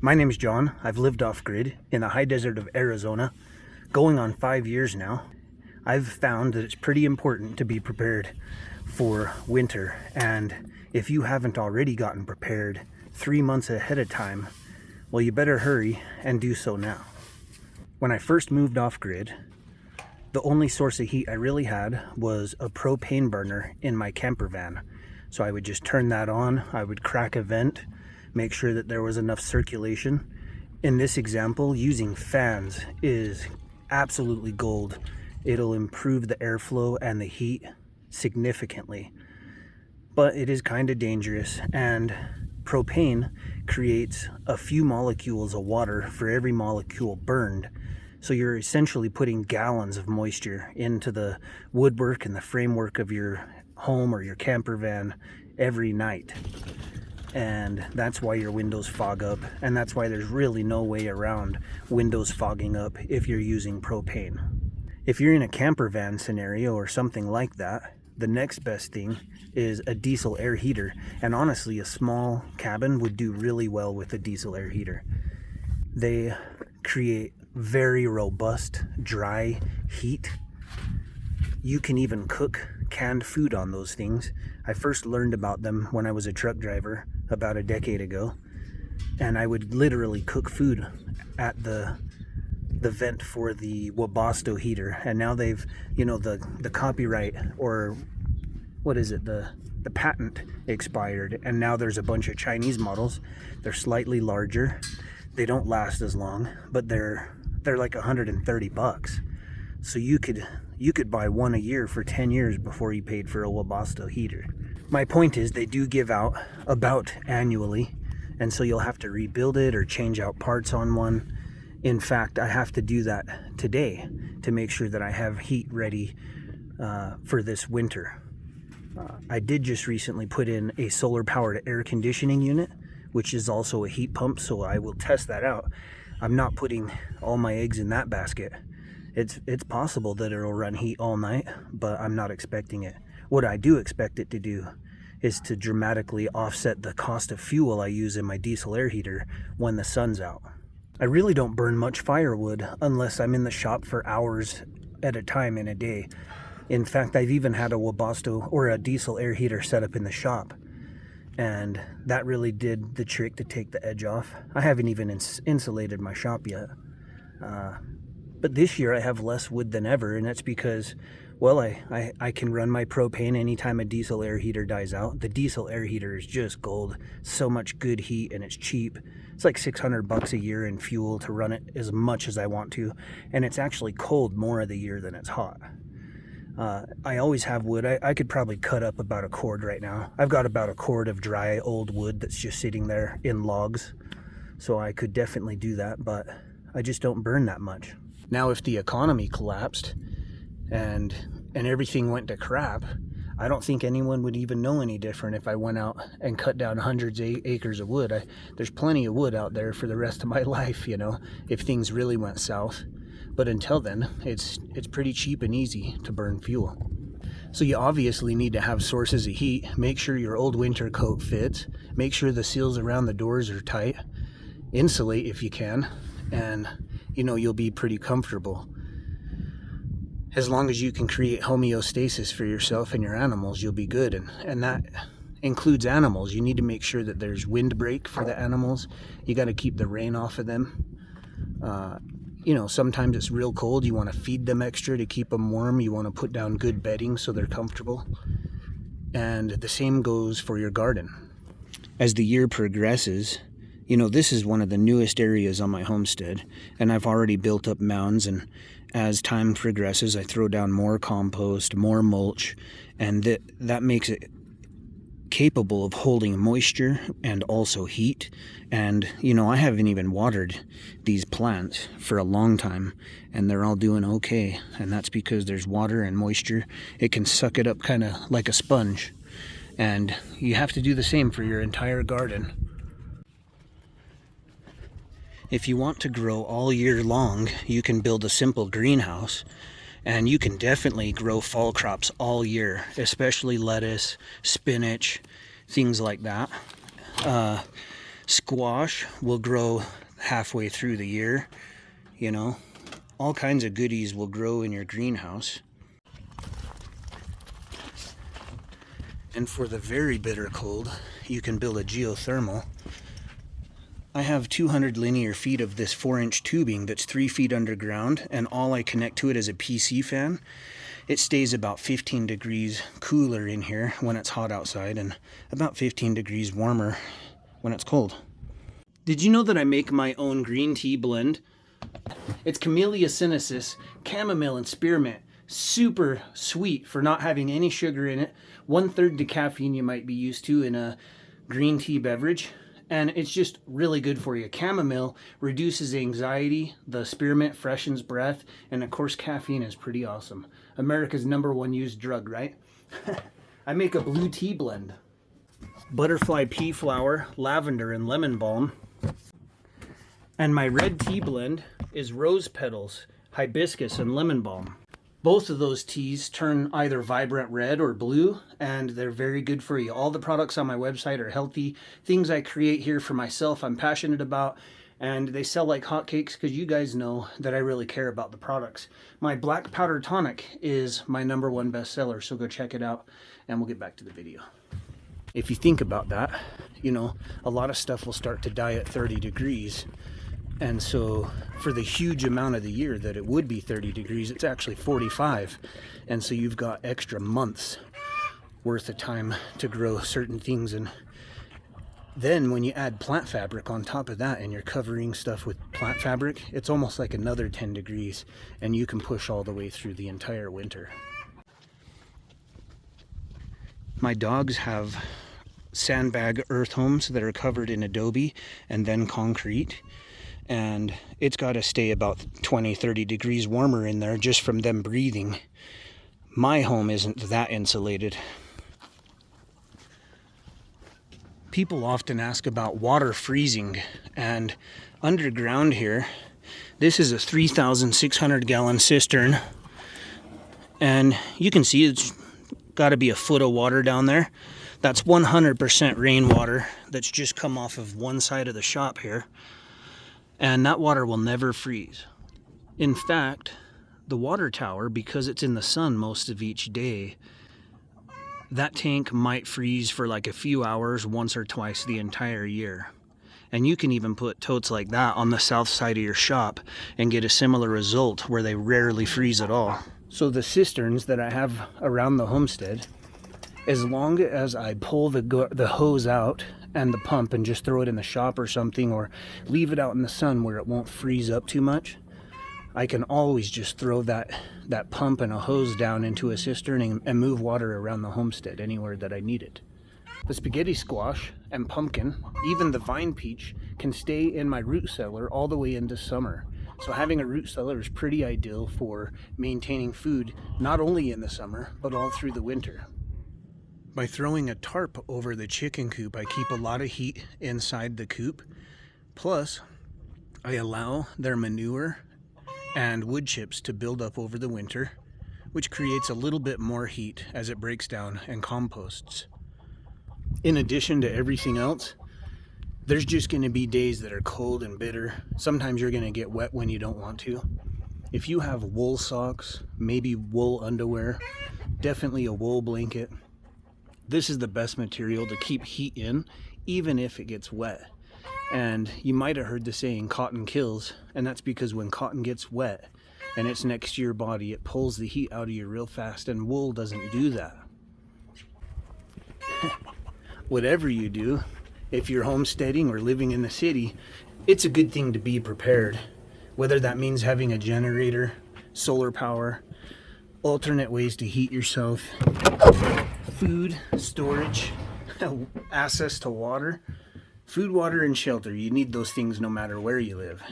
My name's John. I've lived off-grid in the high desert of Arizona, going on 5 years now. I've found that it's pretty important to be prepared for winter, and if you haven't already gotten prepared 3 months ahead of time, well, you better hurry and do so now. When I first moved off-grid, the only source of heat I really had was a propane burner in my camper van. So I would just turn that on, I would crack a vent, make sure that there was enough circulation. In this example, using fans is absolutely gold. It'll improve the airflow and the heat significantly. But it is kind of dangerous, and propane creates a few molecules of water for every molecule burned. So you're essentially putting gallons of moisture into the woodwork and the framework of your home or your camper van every night. And that's why your windows fog up, and that's why there's really no way around windows fogging up if you're using propane. If you're in a camper van scenario or something like that, the next best thing is a diesel air heater. And honestly, a small cabin would do really well with a diesel air heater. They create very robust, dry heat. You can even cook canned food on those things. I first learned about them when I was a truck driver about a decade ago, and I would literally cook food at the vent for the Webasto heater. And now they've, the copyright, or what is it, the patent expired, and now there's a bunch of Chinese models. They're slightly larger, they don't last as long, but they're like $130. So you could buy one a year for 10 years before you paid for a Webasto heater. My point is, they do give out about annually, and so you'll have to rebuild it or change out parts on one. In fact, I have to do that today to make sure that I have heat ready for this winter. I did just recently put in a solar powered air conditioning unit, which is also a heat pump, so I will test that out. I'm not putting all my eggs in that basket. It's possible that it'll run heat all night, but I'm not expecting it. What I do expect it to do is to dramatically offset the cost of fuel I use in my diesel air heater when the sun's out. I really don't burn much firewood unless I'm in the shop for hours at a time in a day. In fact, I've even had a Webasto or a diesel air heater set up in the shop, and that really did the trick to take the edge off. I haven't even insulated my shop yet. But this year I have less wood than ever, and that's because, well, I can run my propane anytime a diesel air heater dies out. The diesel air heater is just gold. So much good heat, and it's cheap. It's like $600 a year in fuel to run it as much as I want to, and it's actually cold more of the year than it's hot. I always have wood. I could probably cut up about a cord right now. I've got about a cord of dry old wood that's just sitting there in logs, so I could definitely do that, but I just don't burn that much. Now, if the economy collapsed and everything went to crap, I don't think anyone would even know any different if I went out and cut down hundreds of acres of wood. There's plenty of wood out there for the rest of my life, if things really went south. But until then, it's pretty cheap and easy to burn fuel. So you obviously need to have sources of heat. Make sure your old winter coat fits. Make sure the seals around the doors are tight. Insulate if you can, and you'll be pretty comfortable. As long as you can create homeostasis for yourself and your animals, you'll be good. And that includes animals. You need to make sure that there's windbreak for the animals. You got to keep the rain off of them. Sometimes it's real cold. You want to feed them extra to keep them warm. You want to put down good bedding so they're comfortable. And the same goes for your garden. As the year progresses, this is one of the newest areas on my homestead, and I've already built up mounds, and as time progresses, I throw down more compost, more mulch, and that makes it capable of holding moisture and also heat. And, I haven't even watered these plants for a long time, and they're all doing okay, and that's because there's water and moisture. It can suck it up kind of like a sponge, and you have to do the same for your entire garden. If you want to grow all year long, you can build a simple greenhouse, and you can definitely grow fall crops all year, especially lettuce, spinach, things like that. Squash will grow halfway through the year, you know. All kinds of goodies will grow in your greenhouse. And for the very bitter cold, you can build a geothermal. I have 200 linear feet of this 4-inch tubing that's 3 feet underground, and all I connect to it is a PC fan. It stays about 15 degrees cooler in here when it's hot outside, and about 15 degrees warmer when it's cold. Did you know that I make my own green tea blend? It's Camellia sinensis, chamomile, and spearmint. Super sweet for not having any sugar in it. 1/3 the caffeine you might be used to in a green tea beverage. And it's just really good for you. Chamomile reduces anxiety, the spearmint freshens breath, and of course caffeine is pretty awesome. America's #1 used drug, right? I make a blue tea blend. Butterfly pea flower, lavender, and lemon balm. And my red tea blend is rose petals, hibiscus, and lemon balm. Both of those teas turn either vibrant red or blue, and they're very good for you. All the products on my website are healthy. Things I create here for myself, I'm passionate about, and they sell like hotcakes because you guys know that I really care about the products. My black powder tonic is my #1 bestseller, so go check it out, and we'll get back to the video. If you think about that, you know, a lot of stuff will start to die at 30 degrees. And so for the huge amount of the year that it would be 30 degrees, it's actually 45. And so you've got extra months worth of time to grow certain things. And then when you add plant fabric on top of that and you're covering stuff with plant fabric, it's almost like another 10 degrees, and you can push all the way through the entire winter. My dogs have sandbag earth homes that are covered in adobe and then concrete. And it's got to stay about 20-30 degrees warmer in there just from them breathing. My home isn't that insulated. People often ask about water freezing, and underground here, this is a 3,600 gallon cistern, and you can see it's got to be a foot of water down there. That's 100% rainwater that's just come off of one side of the shop here. And that water will never freeze. In fact, the water tower, because it's in the sun most of each day, that tank might freeze for like a few hours once or twice the entire year. And you can even put totes like that on the south side of your shop and get a similar result where they rarely freeze at all. So the cisterns that I have around the homestead, as long as I pull the hose out and the pump and just throw it in the shop or something, or leave it out in the sun where it won't freeze up too much, I can always just throw that pump and a hose down into a cistern and move water around the homestead anywhere that I need it. The spaghetti squash and pumpkin, even the vine peach, can stay in my root cellar all the way into summer. So having a root cellar is pretty ideal for maintaining food not only in the summer but all through the winter. By throwing a tarp over the chicken coop, I keep a lot of heat inside the coop. Plus, I allow their manure and wood chips to build up over the winter, which creates a little bit more heat as it breaks down and composts. In addition to everything else, there's just going to be days that are cold and bitter. Sometimes you're going to get wet when you don't want to. If you have wool socks, maybe wool underwear, definitely a wool blanket, this is the best material to keep heat in, even if it gets wet. And you might have heard the saying, cotton kills, and that's because when cotton gets wet and it's next to your body, it pulls the heat out of you real fast, and wool doesn't do that. Whatever you do, if you're homesteading or living in the city, it's a good thing to be prepared. Whether that means having a generator, solar power, alternate ways to heat yourself, food, storage, access to water. Food, water, and shelter. You need those things no matter where you live.